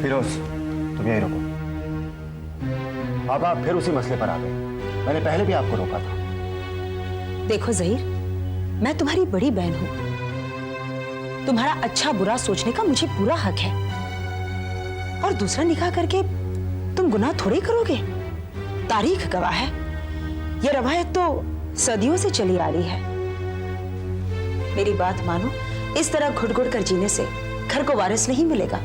फिरोज, तुम यहीं रुको। अब आप फिर उसी मसले पर आ गए। मैंने पहले भी आपको रोका था। देखो जहीर, मैं तुम्हारी बड़ी बहन हूं। तुम्हारा अच्छा बुरा सोचने का मुझे पूरा हक है। और दूसरा निकाह करके तुम गुनाह थोड़ी करोगे। तारीख गवाह है, यह रवायत तो सदियों से चली आ रही है। मेरी बात मानो, इस तरह घुट घुट कर जीने से घर को वारिस नहीं मिलेगा।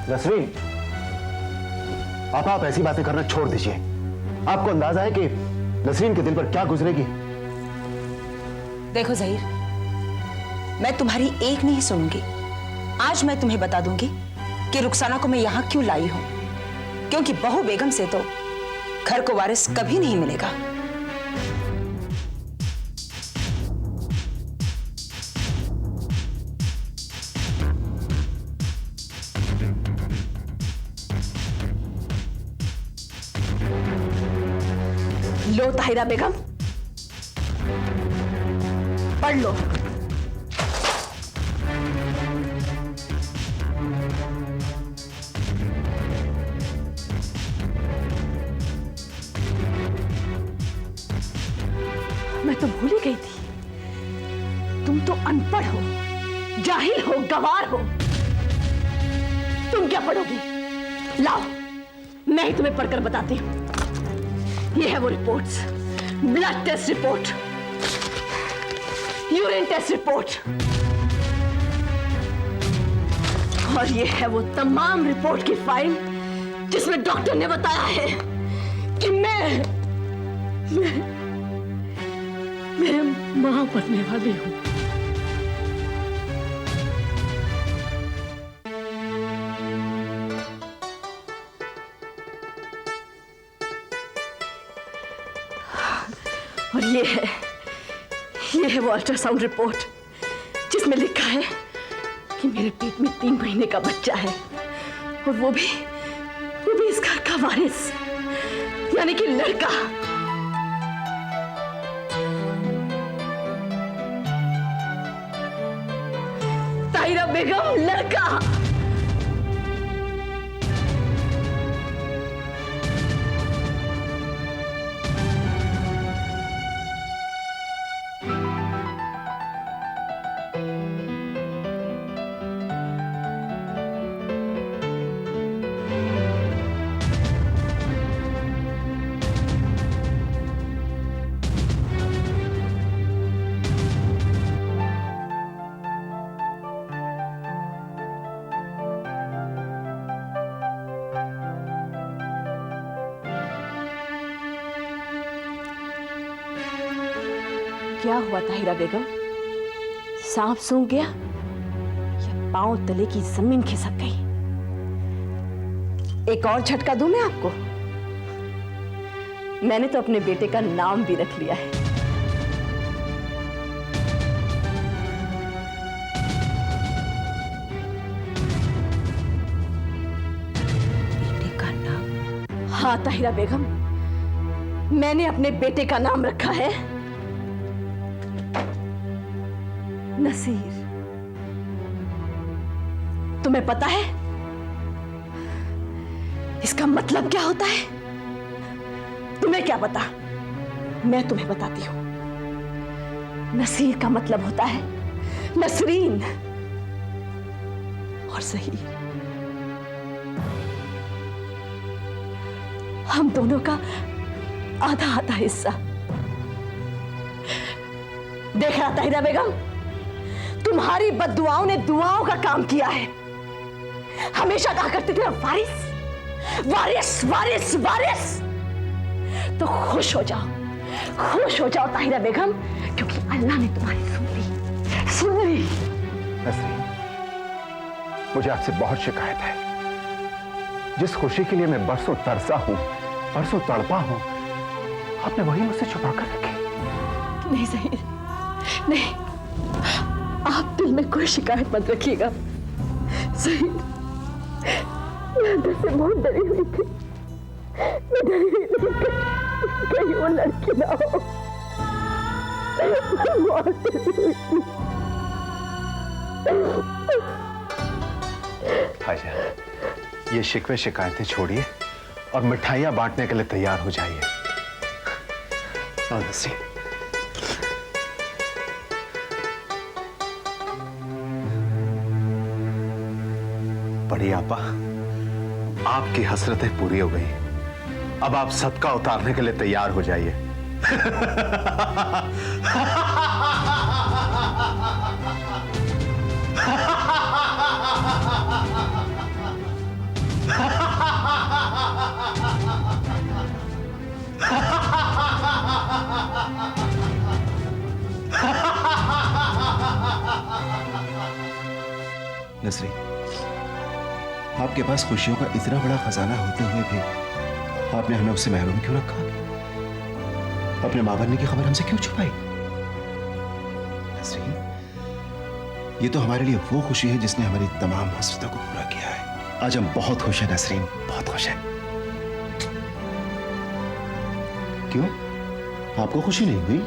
नसरीन, आप ऐसी बातें करना छोड़ दीजिए। आपको अंदाजा है कि नसरीन के दिल पर क्या गुजरेगी? देखो जहीर, मैं तुम्हारी एक नहीं सुनूंगी। आज मैं तुम्हें बता दूंगी कि रुखसाना को मैं यहां क्यों लाई हूं। क्योंकि बहू बेगम से तो घर को वारिस कभी नहीं मिलेगा। लो ताहिरा बेगम, पढ़ लो। मैं तो भूल ही गई थी, तुम तो अनपढ़ हो, जाहिल हो, गंवार हो। तुम क्या पढ़ोगी? लाओ, मैं ही तुम्हें पढ़कर बताती हूं। ये है वो reports, blood test report, urine test report, और ये है वो तमाम रिपोर्ट की फाइल जिसमें डॉक्टर ने बताया है कि मैं मां बनने वाली हूं। और ये है वो अल्ट्रासाउंड रिपोर्ट जिसमें लिखा है कि मेरे पेट में 3 महीने का बच्चा है, और वो भी इस घर का वारिस, यानी कि लड़का। ताहिरा बेगम, लड़का। क्या हुआ ताहिरा बेगम? सांप सूंघ गया या पांव तले की जमीन खिसक गई? एक और झटका दूं मैं आपको? मैंने तो अपने बेटे का नाम भी रख लिया है। बेटे का नाम? हाँ ताहिरा बेगम, मैंने अपने बेटे का नाम रखा है नसीर। तुम्हें पता है इसका मतलब क्या होता है? तुम्हें क्या पता? मैं तुम्हें बताती हूं। नसीर का मतलब होता है नसरीन और ज़हीर। हम दोनों का आधा आधा हिस्सा। देखा ताहिरा बेगम, तुम्हारी बद्दुआओं ने दुआओं का काम किया है। हमेशा कहा करते थे वारिस वारिस वारिस वारिस। तो खुश हो जाओ ताहिरा बेगम, क्योंकि अल्लाह ने तुम्हारी सुन ली। नसरीन, मुझे आपसे बहुत शिकायत है। जिस खुशी के लिए मैं बरसों तरसा हूं, बरसों तड़पा हूं, आपने वही मुझसे छुपा कर रखी। नहीं ज़हीर, नहीं, आप दिल में कोई शिकायत मत रखिएगा। सही, मैं अंदर से बहुत डरी हुई थी। मैं डरी हुई थी कहीं वो लड़की ना हो। बहुत डरी हुई थी। भाईजान, ये शिकवे शिकायतें छोड़िए और मिठाइयां बांटने के लिए तैयार हो जाइए। नसीम, बड़ी आपा, आपकी हसरतें पूरी हो गई। अब आप सदका उतारने के लिए तैयार हो जाइए। नसरी, आपके पास खुशियों का इतना बड़ा खजाना होते हुए भी आपने हमें उससे महरूम क्यों रखा? अपने मां बनने की खबर हमसे क्यों छुपाई? नसरी, ये तो हमारे लिए वो खुशी है जिसने हमारी तमाम हसरतों को पूरा किया है। आज हम बहुत खुश हैं नसरीन, बहुत खुश हैं। क्यों, आपको खुशी नहीं हुई?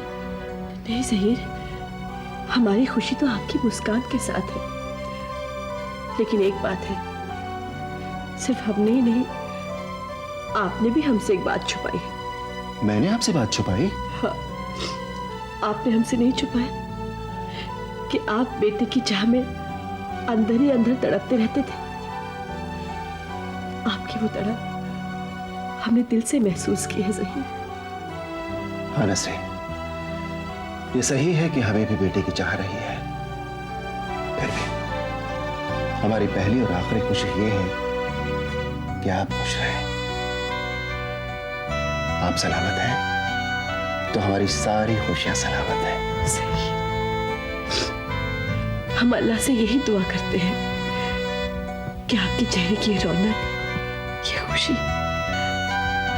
नहीं ज़हीर, हमारी खुशी तो आपकी मुस्कान के साथ है। लेकिन एक बात है, सिर्फ हमने ही नहीं, आपने भी हमसे एक बात छुपाई है। मैंने आपसे बात छुपाई? हाँ, आपने हमसे नहीं छुपाया कि आप बेटे की चाह में अंदर ही अंदर तड़पते रहते थे। आपकी वो तड़प हमने दिल से महसूस की है ज़हीर। हाँ नसरीन, ये सही है कि हमें भी बेटे की चाह रही है। फिर भी हमारी पहली और आखिरी खुशी ये है कि आप खुश रहें। आप सलामत हैं तो हमारी सारी खुशियां सलामत हैं। सही, हम अल्लाह से यही दुआ करते हैं कि आपके चेहरे की ये रौनक, ये खुशी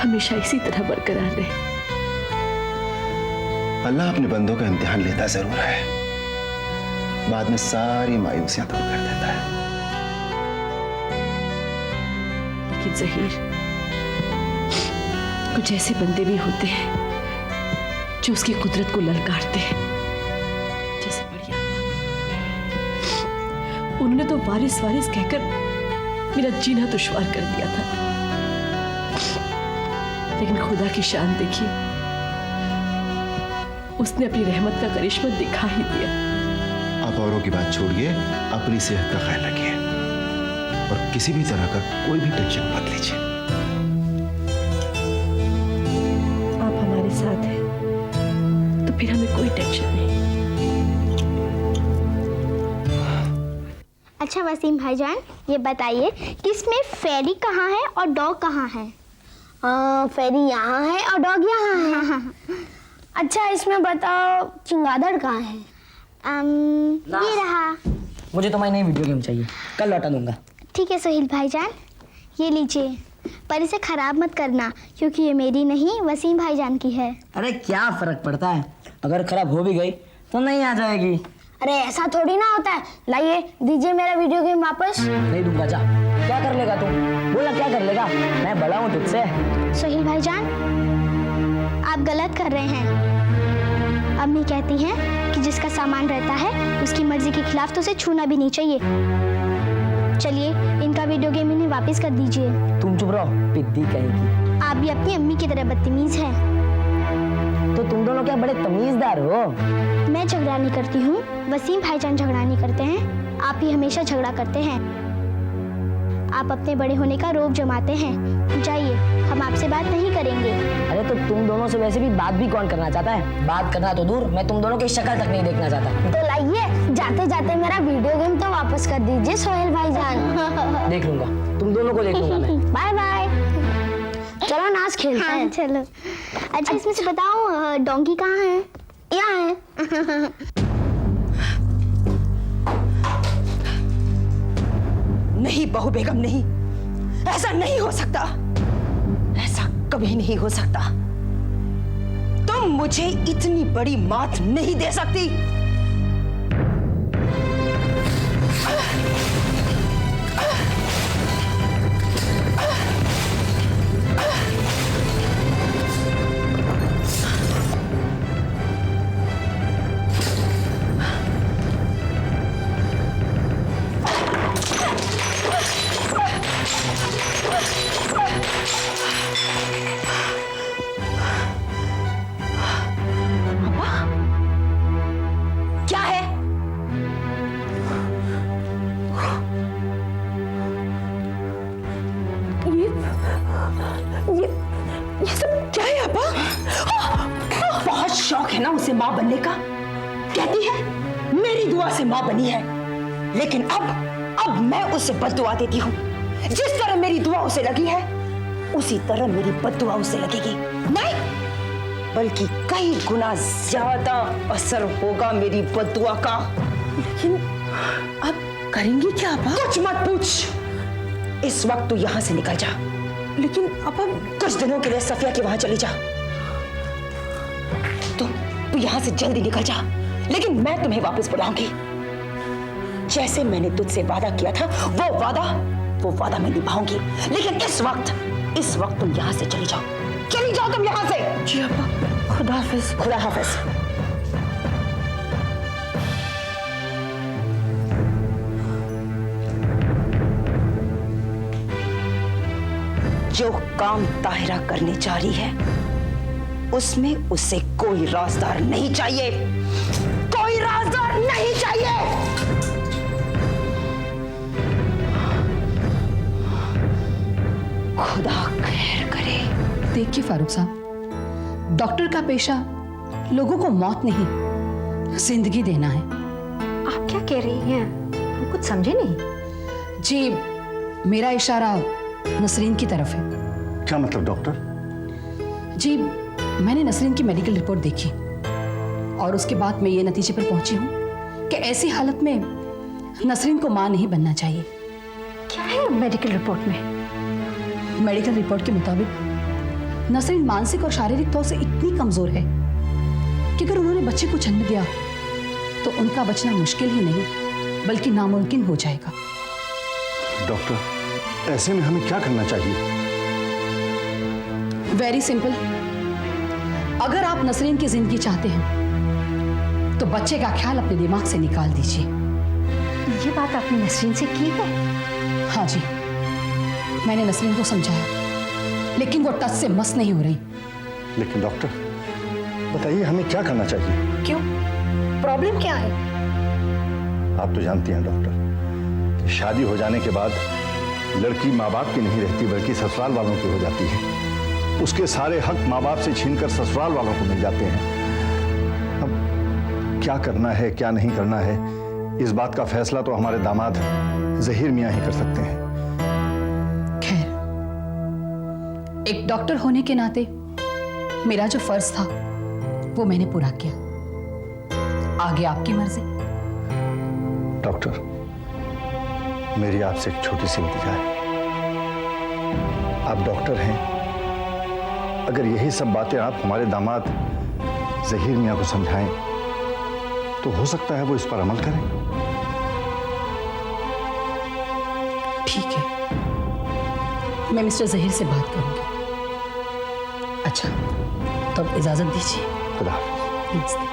हमेशा इसी तरह बरकरार रहे। अल्लाह अपने बंदों का इम्तिहान लेता जरूर है, बाद में सारी मायूसियां दूर कर देता है। लेकिन ज़हीर, कुछ ऐसे बंदे भी होते हैं जो उसकी कुदरत को ललकारते हैं, जैसे बढ़िया। उन्होंने तो वारिस वारिस कहकर मेरा जीना दुश्वार कर दिया था। लेकिन खुदा की शान देखिए, उसने अपनी रहमत का करिश्मा दिखा ही दिया। आप औरों की बात छोड़िए, अपनी सेहत का ख्याल रखिए और किसी भी तरह का कोई भी टेंशन मत लीजिए। आप हमारे साथ हैं तो फिर हमें कोई टेंशन नहीं। अच्छा वसीम भाईजान, ये बताइए कि इसमें फेरी कहाँ है और डॉग कहाँ है? फेरी यहाँ है और डॉग यहाँ है। अच्छा इसमें बताओ चमगादड़ कहाँ है? ये रहा। मुझे तुम्हारी नई वीडियो गेम चाहिए, कल लौटा दूंगा। ठीक है सोहेल भाईजान, ये लीजिए, पर इसे खराब मत करना क्योंकि ये मेरी नहीं वसीम भाईजान की है। अरे क्या फर्क पड़ता है, अगर खराब हो भी गई तो नहीं आ जाएगी। अरे ऐसा थोड़ी ना होता है। लाइए दीजिए मेरा वीडियो गेम वापस। नहीं दूंगा, जा। क्या कर लेगा तू, बोला क्या कर लेगा? मैं बड़ा हूँ तुझसे। सोहेल भाईजान, आप गलत कर रहे हैं। अम्मी कहती हैं कि जिसका सामान रहता है उसकी मर्जी के खिलाफ तो उसे छूना भी नहीं चाहिए। चलिए इनका वीडियो गेम इन्हें वापस कर दीजिए। तुम चुप रहो, पिद्दी कहेगी। आप भी अपनी अम्मी की तरह बदतमीज हैं। तो तुम दोनों क्या बड़े तमीजदार हो? मैं झगड़ा नहीं करती हूँ, वसीम भाईजान झगड़ा नहीं करते हैं। आप ही हमेशा झगड़ा करते हैं। आप अपने बड़े होने का रोब जमाते हैं। जाइए, हम आपसे बात नहीं करेंगे। अरे तो तुम दोनों से वैसे भी बात भी कौन करना चाहता है? बात करना तो दूर, मैं तुम दोनों की शक्ल तक नहीं देखना चाहता। तो लाइए जाते जाते मेरा वीडियो गेम तो वापस कर दीजिए सोहेल भाईजान। देख लूंगा, तुम दोनों को देख लूंगा मैं। Bye bye. चलो नाच खेलते हैं। चलो। अच्छा इसमें से बताओ डोंकी कहाँ है? यहाँ है। नहीं बहू बेगम, नहीं, ऐसा नहीं हो सकता। ऐसा कभी नहीं हो सकता। तुम मुझे इतनी बड़ी मात नहीं दे सकती। ये सब क्या है आपा? बहुत शौक है ना उसे माँ बनने का। कहती है मेरी दुआ से माँ बनी है, लेकिन अब मैं उसे बद्दुआ देती हूँ। जिस तरह मेरी दुआ उसे लगी है उसी तरह मेरी बद्दुआ उसे लगेगी। नहीं, बल्कि कई गुना ज्यादा असर होगा मेरी बद्दुआ का। लेकिन आप करेंगी क्या आपा? कुछ मत पूछ। इस वक्त तू यहां से निकल जा। लेकिन आपा कुछ दिनों के लिए सफिया के वहां चली जा। तू यहां से जल्दी निकल जा, लेकिन मैं तुम्हें वापस बुलाऊंगी। जैसे मैंने तुझसे वादा किया था वो वादा मैं निभाऊंगी। लेकिन इस वक्त तुम यहां से चली जाओ तुम यहां से। जी आपा, खुदा हाफिज। खुदा हाफिज। जो काम ताहिरा करने जा रही है उसमें उसे कोई राजदार नहीं चाहिए, कोई राजदार नहीं चाहिए। खुदा खैर करे। देखिए फारूक साहब, डॉक्टर का पेशा लोगों को मौत नहीं जिंदगी देना है। आप क्या कह रही हैं? हम कुछ समझे नहीं। जी, मेरा इशारा नसरीन की तरफ है। क्या मतलब डॉक्टर? जी, मैंने नसरीन की मेडिकल रिपोर्ट देखी और उसके बाद मैं ये नतीजे पर पहुंची हूँ कि ऐसी हालत में नसरीन को मां नहीं बनना चाहिए। क्या है मेडिकल रिपोर्ट में? मेडिकल रिपोर्ट के मुताबिक नसरीन मानसिक और शारीरिक तौर से इतनी कमजोर है कि अगर उन्होंने बच्चे को जन्म दिया तो उनका बचना मुश्किल ही नहीं बल्कि नामुमकिन हो जाएगा। डॉक्टर, ऐसे में हमें क्या करना चाहिए? Very simple. अगर आप नसरीन की जिंदगी चाहते हैं तो बच्चे का ख्याल अपने दिमाग से निकाल दीजिए। ये बात आपने नसरीन से की है? हाँ जी, मैंने नसरीन को समझाया, लेकिन वो टच से मस नहीं हो रही। लेकिन डॉक्टर बताइए, हमें क्या करना चाहिए? क्यों? प्रॉब्लम क्या है? आप तो जानती हैं डॉक्टर कि शादी हो जाने के बाद लड़की माँ बाप की नहीं रहती बल्कि ससुराल वालों की हो जाती है। उसके सारे हक माँ बाप से छीनकर ससुराल वालों को मिल जाते हैं। अब क्या करना है क्या नहीं करना है, इस बात का फैसला तो हमारे दामाद जहीर मियां ही कर सकते हैं। खैर, एक डॉक्टर होने के नाते मेरा जो फर्ज था वो मैंने पूरा किया। आगे आपकी मर्जी। डॉक्टर, मेरी आपसे एक छोटी सी इल्तिजा है। आप डॉक्टर हैं, अगर यही सब बातें आप हमारे दामाद जहीर मियां को समझाएं तो हो सकता है वो इस पर अमल करें। ठीक है, मैं मिस्टर जहीर से बात करूंगी। अच्छा, तो अब इजाजत दीजिए। खुदा हाफिज। नमस्ते।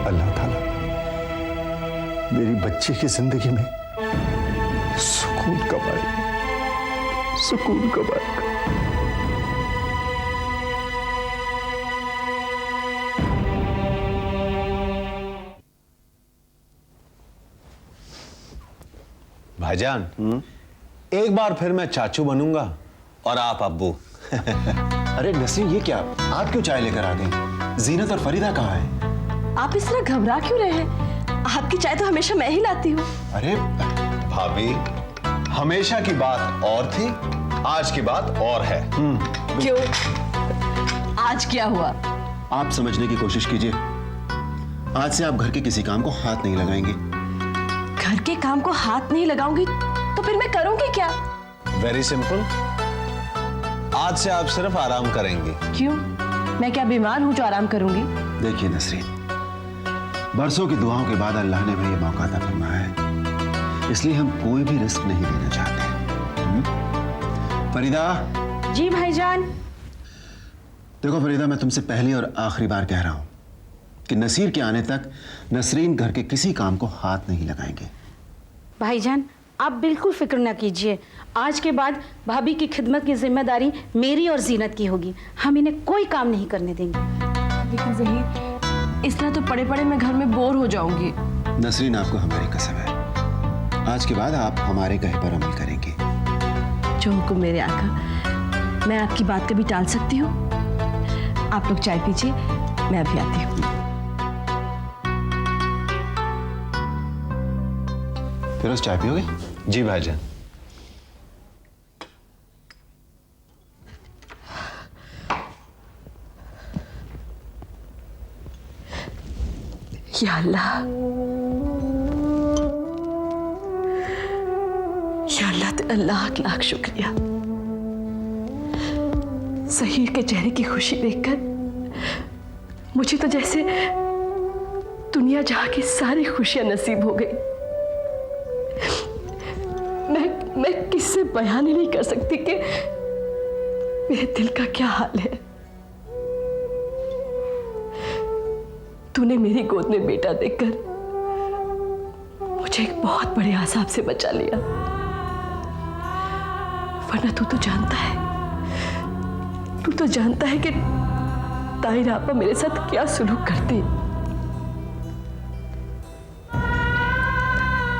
अल्लाह ताला मेरी बच्ची की जिंदगी में सुकून कब आएगा, सुकून कब आएगा। भाईजान, एक बार फिर मैं चाचू बनूंगा और आप अब्बू। अरे नसरीन, ये क्या? आप क्यों चाय लेकर आ गई? जीनत और फरीदा कहाँ है? आप इस तरह घबरा क्यों रहे हैं? आपकी चाय तो हमेशा मैं ही लाती हूँ। अरे भाभी, हमेशा की बात और थी, आज की बात और है। क्यों? आज क्या हुआ? आप समझने की कोशिश कीजिए। आज से आप घर के किसी काम को हाथ नहीं लगाएंगे। घर के काम को हाथ नहीं लगाऊंगी तो फिर मैं करूंगी क्या? वेरी सिंपल, आज से आप सिर्फ आराम करेंगे। क्यों? मैं क्या बीमार हूं जो आराम करूंगी? देखिए नसरीन, बरसों की दुआओं के बाद अल्लाह ने हमें ये मौका अता फरमाया है, इसलिए हम कोई भी रिस्क नहीं लेना चाहते। फरीदा। जी भाईजान। देखो फरीदा, मैं तुमसे पहली और आखिरी बार कह रहा हूं कि नसीर के आने तक नसरीन घर के किसी काम को हाथ नहीं लगाएंगे। भाईजान, आप बिल्कुल फिक्र ना कीजिए। आज के बाद भाभी की खिदमत की जिम्मेदारी मेरी और जीनत की होगी। हम इन्हें कोई काम नहीं करने देंगे। लेकिन ज़हीर, इस तरह तो पड़े पड़े मैं घर में बोर हो जाऊंगी। नसरीन, आपको हमारी कसम है, आज के बाद आप हमारे कहे पर अमल करेंगे। जो हुक्म मेरे आका, मैं आपकी बात कभी टाल सकती हूँ? आप लोग चाय पीजिए, मैं अभी आती हूँ। फिरोज चाय पियोगे? जी भाईजान। या अल्लाह, या अल्लाह तेरा लाख लाख शुक्रिया। ज़हीर के चेहरे की खुशी देखकर मुझे तो जैसे दुनिया जहां की सारी खुशियां नसीब हो गई। मैं किससे बयान ही नहीं कर सकती कि मेरे दिल का क्या हाल है। तूने मेरी गोद में बेटा देकर मुझे एक बहुत बड़े आसाब से बचा लिया, वरना तू तो जानता है कि ताहिरा आपा मेरे साथ क्या सुलूक करती।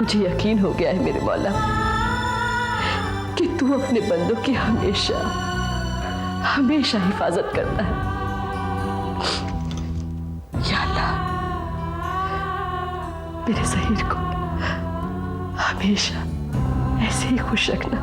मुझे यकीन हो गया है मेरे मौला कि तू अपने बंदों की हमेशा हमेशा हिफाजत करता है। या अल्लाह, मेरे ज़हीर को हमेशा ऐसे ही खुश रखना।